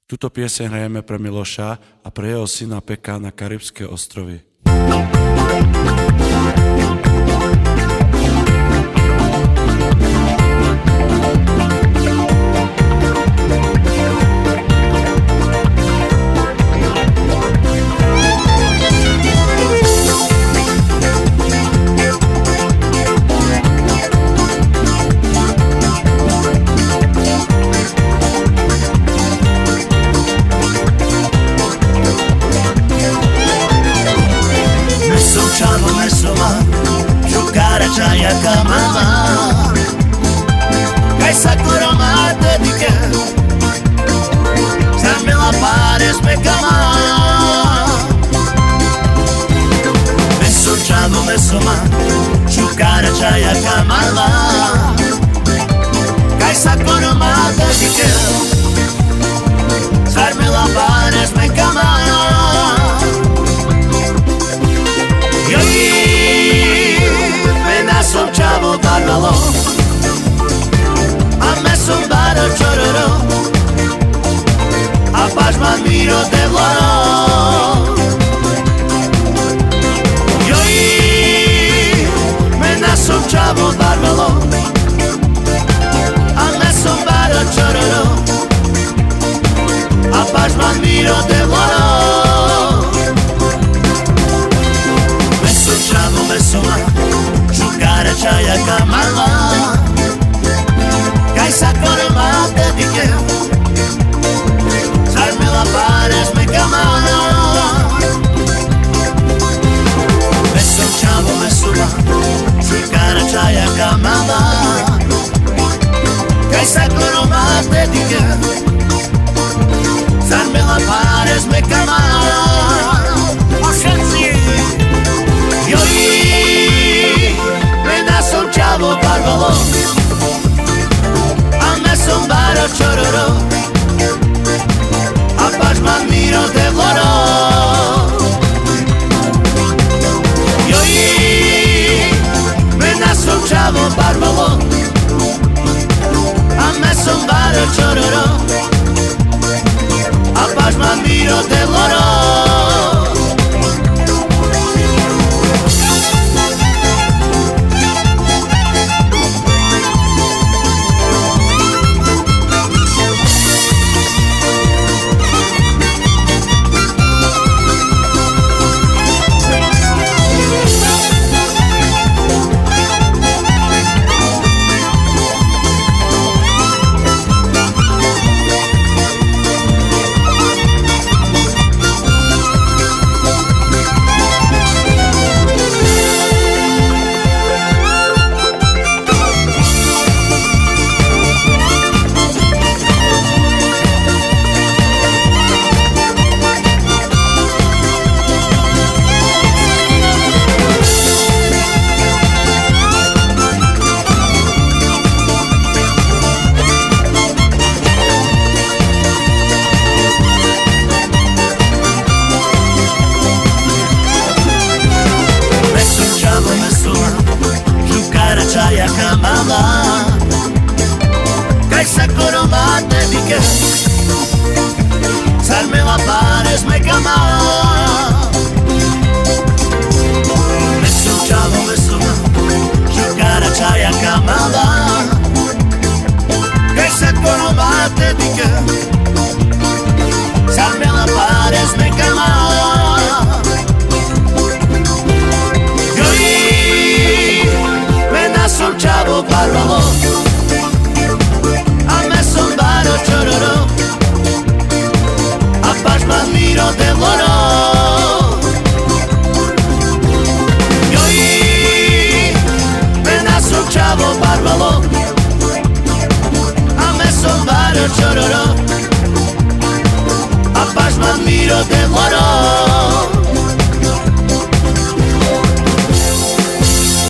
Túto pieseň hrajeme pre Miloša a pre jeho syna Peka na Karibské ostrovy. Giocare mama Kaj sakura mate dike Zamila pares me kama Messo mesoma Giocare mama Kaj sakura mate dike Zamila pares me kama Som čavo barvalo A me som baro čororo A baš man miro te vloro Joj Mena som čavo barvalo A me som baro čororo A baš man miro te vloro Me som čavo mesoma Giocare a mama Kaj sakura mate dike Zarmila pares me kama Mesom čavo mesuma Giocare a mama Kaj sakura mate dike Zarmila pares me kama Čavo barvalo A me som baro čororo A baš man miro te vloro Joj Mena som čavo barvalo A me som baro čororo A baš man miro te vloro Mama Kaj sakura mate dike Zarmila pares me kama Mesum čavo mesuma Giocare a mama Kaj sakura mate dike Zarmila pares me kama Som čavo barvalo A me som baro čororo A baš man miro te vloro Joj Mena som čavo barvalo A me som baro čororo A baš man miro te vloro